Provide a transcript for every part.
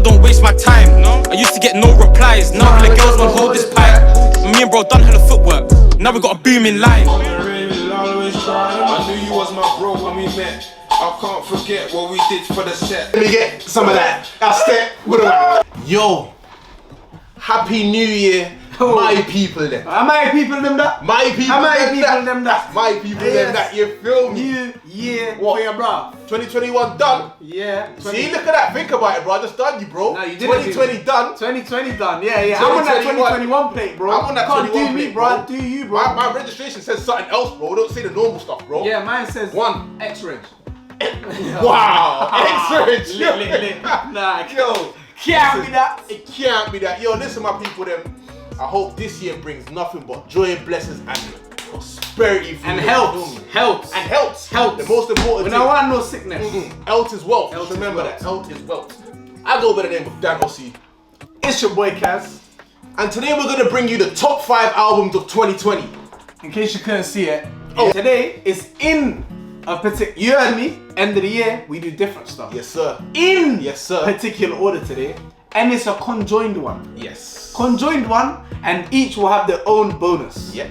don't waste my time. No, I used to get no replies. Now the girls want hold this pipe. Me and bro done hella footwork. Now we got a booming line. I knew you was my bro when we met. I can't forget what we did for the set. Let me get some of that. I'll step with a yo. Happy New Year, my people them. My people them that. My people them that. My people them that. You feel me? New Year what? For your bro. 2021 done. Yeah. See, look at that. Think about it, bro. I just done you, bro. No, you did 2020 done. 2020 done. Yeah. I'm on that 2021 plate, bro. I'm on that 2021 plate, bro. Do you, bro? My registration says something else, bro. Don't say the normal stuff, bro. Yeah, mine says one X-Reg. Wow, X-Reg. Lit. Nah, yo, can't be that. It can't be that. Yo, listen, my people, them. I hope this year brings nothing but joy and blessings and prosperity for and you. Health. The most important thing. I want no sickness. Health is wealth. Remember that. Health is wealth. I go by the name of Dan&Kaz. It's your boy Kaz. And today we're gonna bring you the top 5 albums of 2020. In case you couldn't see it, today is in a particular. You heard me. End of the year, we do different stuff. Yes, sir. Yes, sir. Particular order today, and it's a conjoined one. Yes. Conjoined one, and each will have their own bonus. Yeah.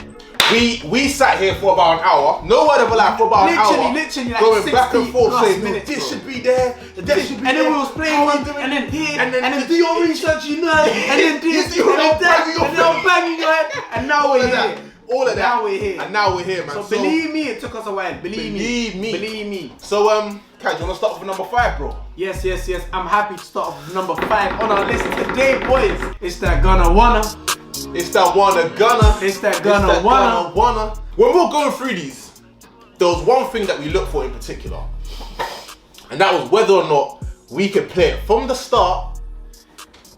We sat here for about an hour. No word of a lie, for about an hour. Literally, like going back and forth saying, minutes, this should be there, this should be there. And then we was playing one, and then here, and then do your research, you know, and then this, and then that, and then banging your head, and now we're here. All of that. Now we're here. And now we're here, man. So believe me, it took us a while. Believe me. So Kaz, you wanna start with number 5, bro? Yes. I'm happy to start off with number 5 on our list today, boys. It's that gonna wanna. It's that wanna. It's that gonna wanna. When we're going through these, there was one thing that we looked for in particular, and that was whether or not we could play it from the start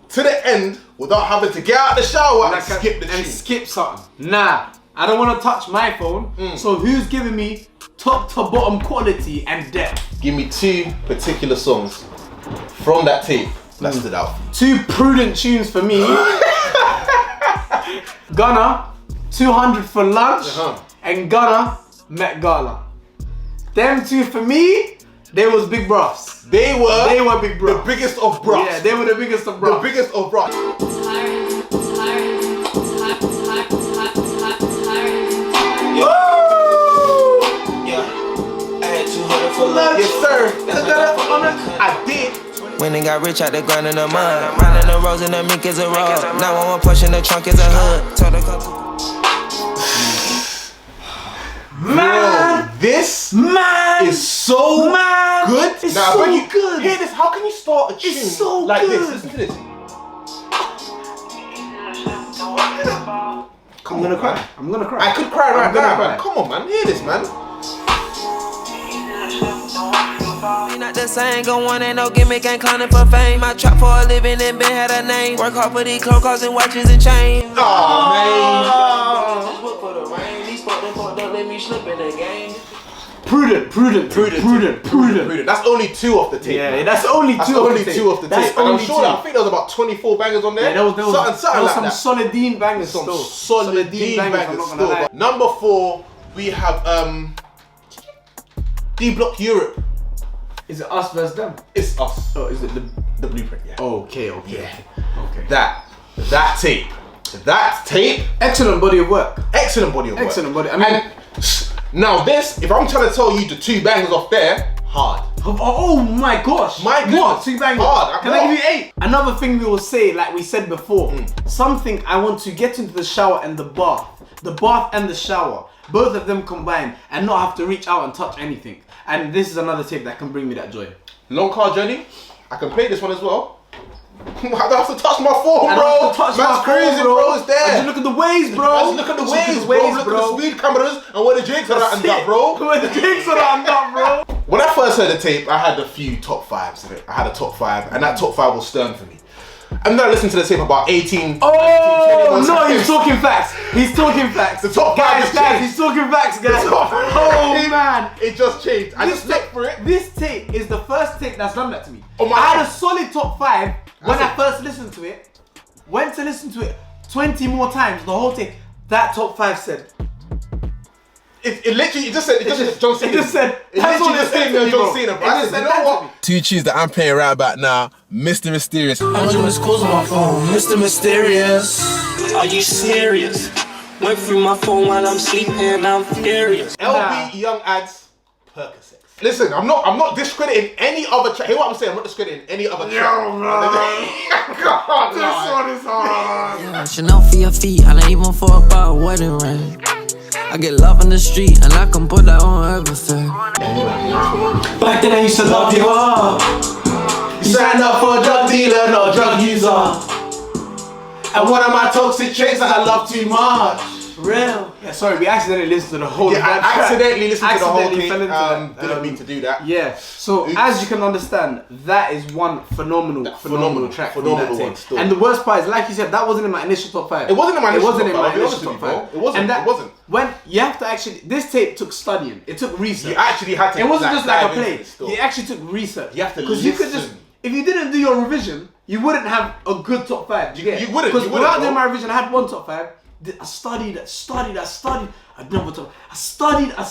to the end without having to get out of the shower and skip the tune. And skip something. Nah, I don't want to touch my phone. So who's giving me top to bottom quality and depth? Give me 2 particular songs from that tape that stood out. 2 prudent tunes for me. Gunna, 200 for lunch, and Gunna, Met Gala. Them 2 for me, they was big bruffs. They were big bruffs. The biggest of bruffs. Yeah, they were the biggest of bruffs. The biggest of bruffs. Yes, sir. I did. When they got rich out the ground in the mud, riding the roads in the mink is a road. 911 pushing the trunk is a hood. Told her come to. Man, this is so good. It's so good. Hear this. How can you start a tune like this? Listen to this. I'm gonna cry. I could cry right now, man. Come on, man. Hear this, man. Not the same, go on, ain't no gimmick, ain't clowning for fame. I trap for a living and been had a name. Work hard for these clothes, cars and watches and chains. Oh, man. Just look for the rain. These fuck don't let me slip in the game. Prudent. That's only 2 off the tape. Yeah, that's only 2 off the tape. And I'm sure I think there was about 24 bangers on there. Yeah, there was something like some that. solid Dean bangers. Some solid Dean bangers still. Number 4, we have D Block Europe. Is it us versus them? It's us. Oh, is it the blueprint? Yeah. Okay. Yeah. Okay. That tape. Excellent body of work. Excellent body. I mean, now this, if I'm trying to tell you the 2 bangers off there, hard. Oh my gosh. What? 2 bangers. Hard. Can I give you 8? Another thing we will say, like we said before, something I want to get into the shower and the bath and the shower, both of them combined, and not have to reach out and touch anything. And this is another tape that can bring me that joy. Long Car Journey. I can play this one as well. I don't have to touch my phone, bro. That's crazy, bro. It's there. Just look at the waves, bro. Just look at the waves, bro. Look at the speed cameras and where the jigs are at and that, bro. Where the jigs are at and that, bro. When I first heard the tape, I had a few top 5s in it. I had a top 5, and that top 5 was Stern for me. I'm gonna listen to the tape about 18. Oh no, he's talking facts. The top 5 guys, he's talking facts, guys. Oh man, it just changed. I just looked for it. This tape is the first tape that's done that to me. Oh my I had a solid top 5 when I first listened to it. Went to listen to it 20 more times. The whole tape. That top 5 said, It literally, it just said John Cena. It just said, It that's all literally it just said said to me, John bro. Cena, It bro. I just said, said you that know to what? me. Two tunes that I'm playing right about now, Mr. Mysterious. 100 missed calls on my phone, Mr. Mysterious. Are you serious? Went through my phone while I'm sleeping, I'm furious. LB Young Ads, Percocets. Listen, I'm not discrediting any other track. Hear what I'm saying? I'm not discrediting any other track. God, this one is hard. Yeah, Chanel for your feet, I ain't even for a wedding ring. I get love in the street and I can put that on everything. Back then I used to love you up. You signed up for a drug dealer, not a drug user. And one of my toxic traits that I love too much. Real. Yeah, sorry, we accidentally listened to the whole. Yeah, I accidentally listened to the whole Accidentally thing. fell into that. Didn't mean to do that. Yeah. So Oops. as you can understand, that is one phenomenal track. from phenomenal that one tape. still. And the worst part is, like you said, that wasn't in my initial top 5. It wasn't in my initial It wasn't top in my five, I'll be initial honest top with you, 5. bro. It wasn't, And that, it wasn't. When you have to actually, this tape took studying. It took research. You actually had to. It wasn't just like a dive into play. it still. It actually took research. You have to Because you could just, listen. if you didn't do your revision, you wouldn't have a good top 5. Do you get it? You wouldn't, Because you wouldn't, without doing bro. my revision, I had one top 5. I studied. Another top. I studied. I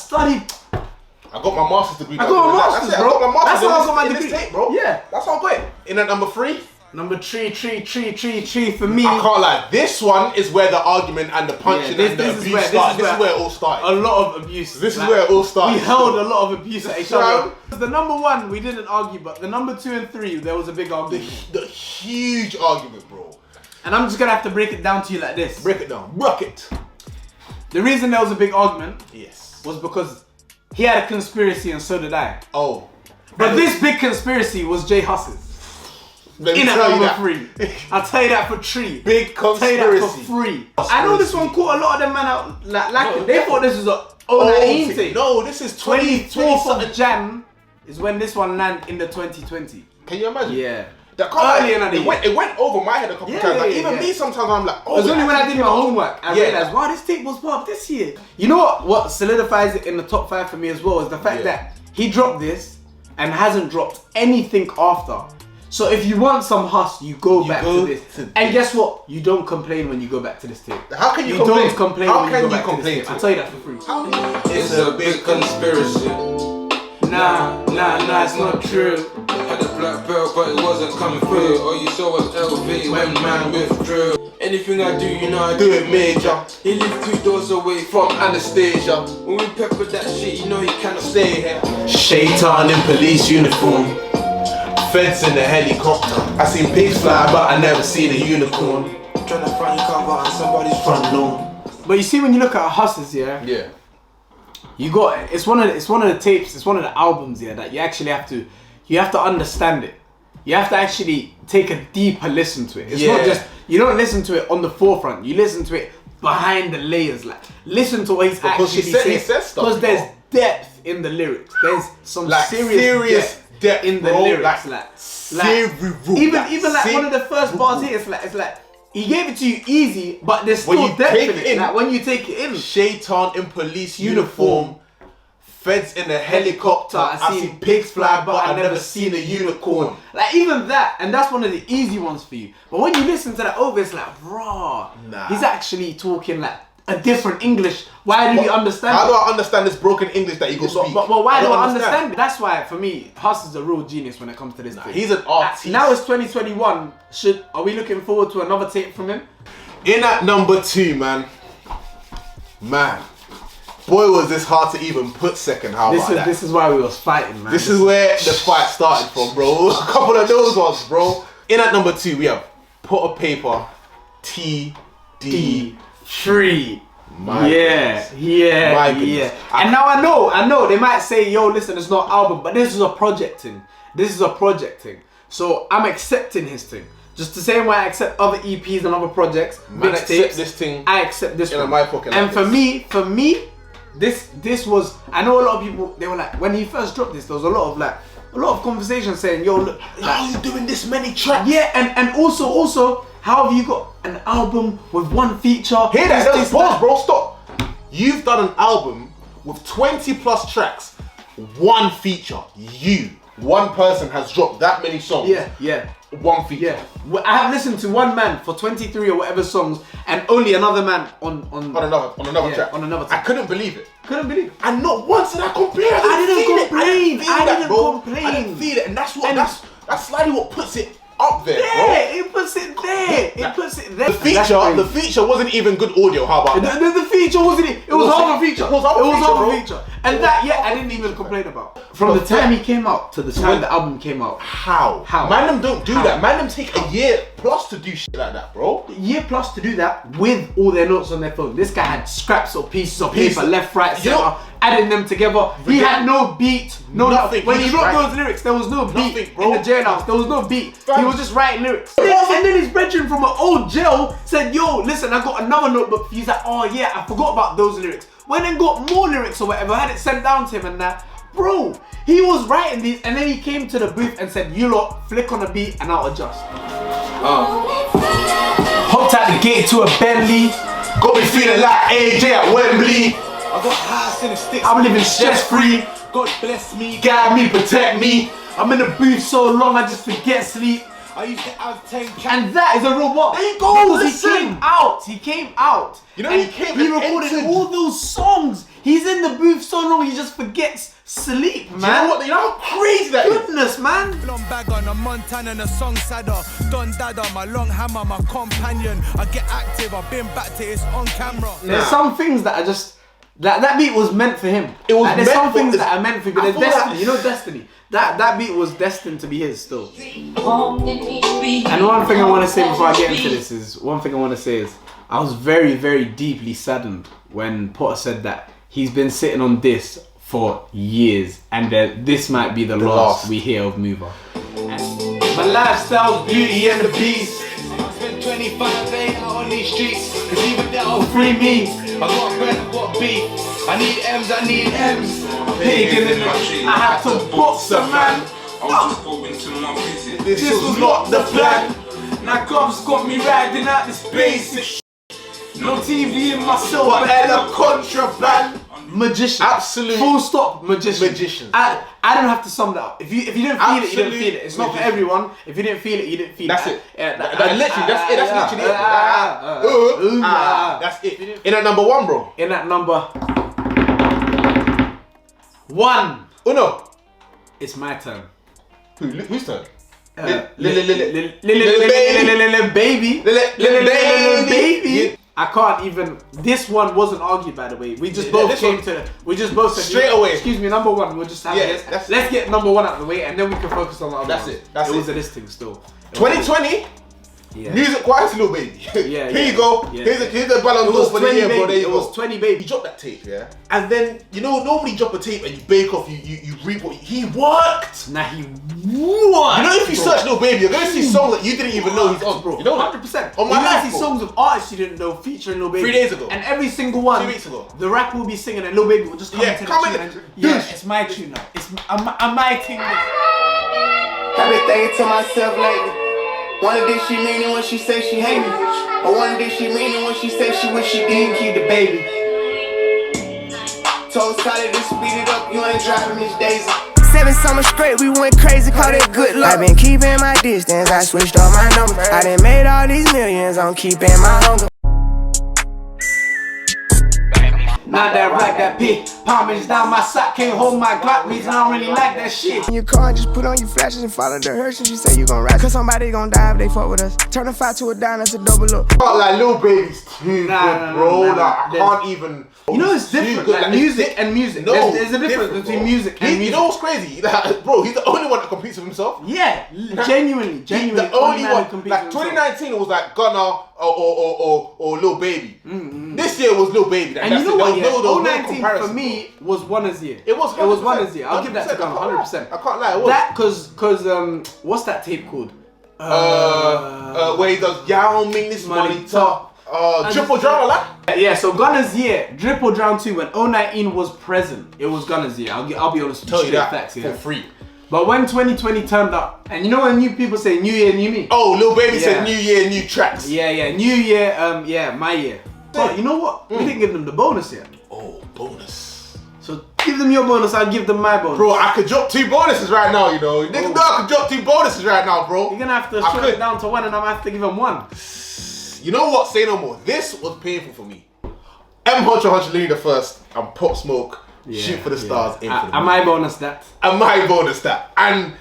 got my master's degree. I got my master's, That's it, bro. I got my That's master's how I got my in this degree. tape, bro. Yeah. That's how I got it. In at number 3. Number 3 for me. I can't lie. This one is where the argument and the punching and the abuse started. This is where it all started. A lot of abuse. This is where it all started. We held a lot of abuse at each So- other. The number 1 we didn't argue, but the number 2 and 3 there was a big argument. The huge argument, bro. And I'm just gonna have to break it down to you like this. Break it down. Rock it. The reason there was a big argument Yes. was because he had a conspiracy and so did I. Oh. But this big conspiracy was Jay Huss's. Let me In at tell you number that. 3. I'll tell you that for 3. Big I'll tell you that conspiracy. for free. I know this one caught a lot of them man out lacking. They thought this was a 019 thing. No, this is 24th 20 of Jan is when this one landed in the 2020. Can you imagine? Yeah. That Early in the year. it went over my head a couple Yeah, times. Like, yeah, even yeah. me sometimes I'm like, oh. It was only when I actually did my came out. homework I Yeah. realized, wow, this tape was part of this year. You know what solidifies it in the top 5 for me as well is the fact Yeah. that he dropped this and hasn't dropped anything after. So if you want some hustle, you go back go to this. to And guess what? You don't complain when you go back to this tape. How can you You complain? don't complain How when can you go you back to complain this tape. to I'll it? tell you that for free. It's a big conspiracy. Nah, it's not true. Had a black belt, but it wasn't coming through. All you saw was LV when man withdrew. Anything I do, you know I do it major. He lived 2 doors away from Anastasia. When we peppered that shit, you know he cannot stay here. Shaitan in police uniform. Feds in the helicopter. I seen pigs fly, but I never seen a unicorn. Trying to find cover on somebody's front lawn. But you see when you look at Hustlers, yeah, Yeah. you got it's one of the tapes, it's one of the albums, yeah, that you actually have to understand it. You have to actually take a deeper listen to it. It's not Yeah. just you don't listen to it on the forefront. You listen to it behind the layers. Like listen to what he's Because actually he saying. says stuff, Because there's bro. depth in the lyrics. There's some Like serious depth, in the bro. lyrics. Serious. Even like one of the first bars here, it's like he gave it to you easy, but there's When still you depth take in it it. in- Like when you take it in. Shaitan in police uniform. Feds in a helicopter. I seen pigs fly, but I never seen a unicorn. Like even that, and that's one of the easy ones for you. But when you listen to that over, it's like, raw. Nah. He's actually talking like a different English. Why do we understand How it? do I understand this broken English that you go speak? But why do don't I understand it? That's why, for me, Huss is a real genius when it comes to this thing. He's an artist. Now it's 2021. Are we looking forward to another tape from him? In at number 2, man. Boy, was this hard to even put second. How about that? This is why we was fighting, man. This is where the fight started from, bro. A couple of those ones, bro. In at number 2, we have Put a Paper, TD. Free. My Yeah. goodness. And now I know, they might say, yo, listen, it's not album, but this is a project thing. So I'm accepting his thing. Just the same way I accept other EPs and other projects, Man, accept mixtapes, this thing I accept this in one. my pocket And like for me, this was, I know a lot of people, they were like, when he first dropped this, there was a lot of conversations saying, yo, look, How are you doing this many tracks? yeah, and also, how have you got an album with one feature? Hear that? this, Pause, bro. Stop. You've done an album with 20 plus tracks, one feature. One person has dropped that many songs. Yeah. one feature. Yeah. Well, I have listened to one man for 23 or whatever songs, and only another man on another track. On another I track. couldn't believe it. Couldn't believe it. And not once did I complain. I didn't complain. I didn't feel it, and that's slightly what puts it up there, bro. Yeah, it puts it there. It puts it there. The feature wasn't even good audio. How about that? The feature wasn't it? It was half a feature. It was half a feature. And that, I didn't even complain about. From the time he came out to the time the album came out. How? Man, them don't do that. Man, them take a year plus to do shit like that, bro. A year plus to do that with all their notes on their phone. This guy had scraps or pieces of paper, left, right, center, adding them together. He had no beat, nothing. When he wrote those lyrics, there was no beat in the jailhouse. There was no beat. He was just writing lyrics. And then his brethren from an old jail said, "Yo, listen, I got another notebook." He's like, "Oh yeah, I forgot about those lyrics." Went and got more lyrics or whatever, had it sent down to him and that. Bro, he was writing these, and then he came to the booth and said, "You lot, flick on a beat and I'll adjust." Hopped out the gate to a Bentley. Got me feeling like AJ at Wembley. I got house in the sticks. I'm living stress free. God bless me, guide me, protect me. I'm in the booth so long I just forget sleep. I used to have 10 And that is a real bar. There you go, Listen. He came out. You know, and he recorded entered. all those songs. He's in the booth so long he just forgets sleep, man. You know what? You know how crazy that is? Goodness, man. Long bag on a Montana and a song sadder. Don Dada, my long hammer, my companion. I get active, I've been back to it's on camera. There's some things that are just that beat was meant for him. It was like, there's meant some for things this- that are meant for him. There's destiny. You know destiny. That beat was destined to be his still. And one thing I want to say before I get into this is I was very, very deeply saddened when Potter said that he's been sitting on this for years and that this might be the last we hear of Mover. My lifestyle's beauty and the beast. I spent 25 days out on these streets, cause even that'll Free me. I got bread, I got beef. I need M's. Pagan in the I had to box a man. This was not the plan. Now Gov's got me riding out this basic. No TV in my soul, but hella contraband. Magician. Absolute. Full stop. Magician. Magician. I don't have to sum that up. If you didn't feel it, you didn't feel it. It's not for everyone. If you didn't feel it, you didn't feel That's it. it. Yeah, That's literally it. That's it. In at number one, bro. In at number 1. Uno. It's my turn. Whose turn? Baby. I can't even. This one wasn't argued, by the way. We just both came to. We just both said straight away. Excuse me, number 1. We'll just have this. Let's get number 1 out of the way, and then we can focus on the other. That's one. it. That's it. it. Was a listing still. 2020. Yeah. Music-wise, Lil Baby. Yeah. Here you go. Yeah. Here's the Ballon d'Or for the year, bro. There you It go. was 20 Baby. He dropped that tape, yeah? And then, you know, normally drop a tape and you bake off, you reap what he worked! Nah, he worked! You know, if you search Lil Baby, you're gonna see songs that you didn't even know he's on, bro. You know, 100%. On my You're life, gonna see bro. songs of artists you didn't know featuring Lil Baby 3 days ago. and every single one 2 weeks ago. the rap will be singing and Lil Baby will just come into the tune and it's my tune now. I'm my thing. I've been thinking to myself lately. Wonder did she mean it when she say she hate me? Or wonder did she mean it when she say she wish she didn't keep the baby? Told Sally to speed it up, you ain't driving Miss Daisy. 7 summers straight, we went crazy, call that good luck. I been keeping my distance, I switched up my number. I done made all these millions, I'm keeping my hunger. Now that right, that pit, palmage down my sock, can't hold my Glock, reason I don't really like that shit. In your car, just put on your flashes and follow the hearse and you say you gon' ride. Cause somebody gon' die if they fuck with us. Turn a 5 to a dime, that's a double up. Like Lil Baby's too good, bro. Like, I can't even. You know it's different, like music and music. No, there's a difference between music and music. You know what's crazy? Like, bro, he's the only one that competes with himself. Yeah, genuinely. The only one. Competes Like with himself. 2019, it was like Gunna or Lil Baby. This year was Lil Baby. And you know what? Yeah, no 2019 comparison, for me was Winner's year. It was 100%. Winner's year. I'll give that to Gunna, 100%. I can't lie. It was. That cause what's that tape called? Where he does Yao Ming this money top. Drip or Drown, like? Yeah, so Gunna's year, Drip or Drown 2, when 019 was present, it was Gunna's year. I'll be honest with you, Tell you that facts, for yeah. free. But when 2020 turned up, and you know when new people say New Year, New Me? Oh, Lil Baby Yeah. said New Year, New Tracks. Yeah, New Year, my year. But you know what? We didn't give them the bonus yet. Oh, bonus. So Give them your bonus, I'll give them my bonus. Bro, I could drop 2 bonuses right now, you know. Niggas know I could drop 2 bonuses right now, bro. You're gonna have to shut it down to 1 and I'm gonna have to give them 1. You know what? Say no more. This was painful for me. M. Hunter the first and Pop Smoke Shoot for the Stars. And my bonus that. And my bonus that. And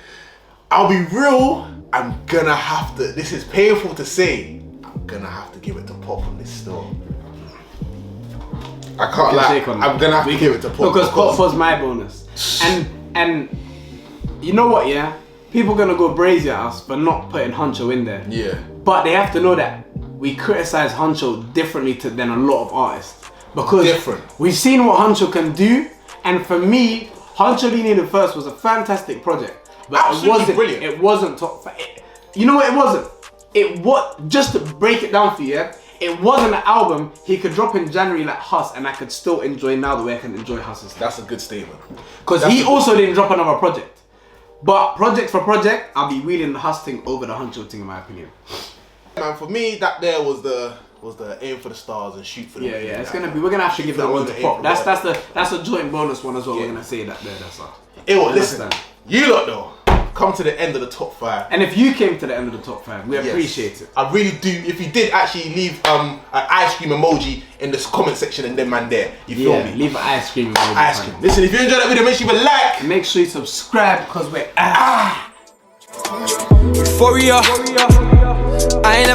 I'll be real, I'm gonna have to, this is painful to say, I'm gonna have to give it to Pop on this store. I can't lie, I'm gonna have to give it to Pop. Because Pop was my bonus. And you know what, yeah? People are gonna go brazy at us for not putting Huncho in there. Yeah. But they have to know that we criticize Huncho differently than a lot of artists. Because we've seen what Huncho can do, and for me, Huncho Lini the First was a fantastic project. But brilliant. It wasn't top 5. You know what it wasn't? It was, just to break it down for you, yeah? It wasn't an album he could drop in January like Huss, and I could still enjoy now the way I can enjoy Huss's stuff. That's a good statement. Because he also didn't drop another project. But project for project, I'll be wheeling the Huss thing over the Huncho thing in my opinion. Man, for me, that there was the aim for the stars and shoot for the Yeah, it's gonna be. We're gonna have to give that one to Pop. That's a joint bonus one as well. We're gonna say that there. That's all. Ew, listen, you lot though, come to the end of the top 5. And if you came to the end of the top 5, we appreciate it. I really do. If you did actually leave an ice cream emoji in the comment section and then man there, you feel me? Leave an ice cream emoji. Ice cream. Listen, if you enjoyed that video, make sure you like. Make sure you subscribe because we're Euphoria. I ain't never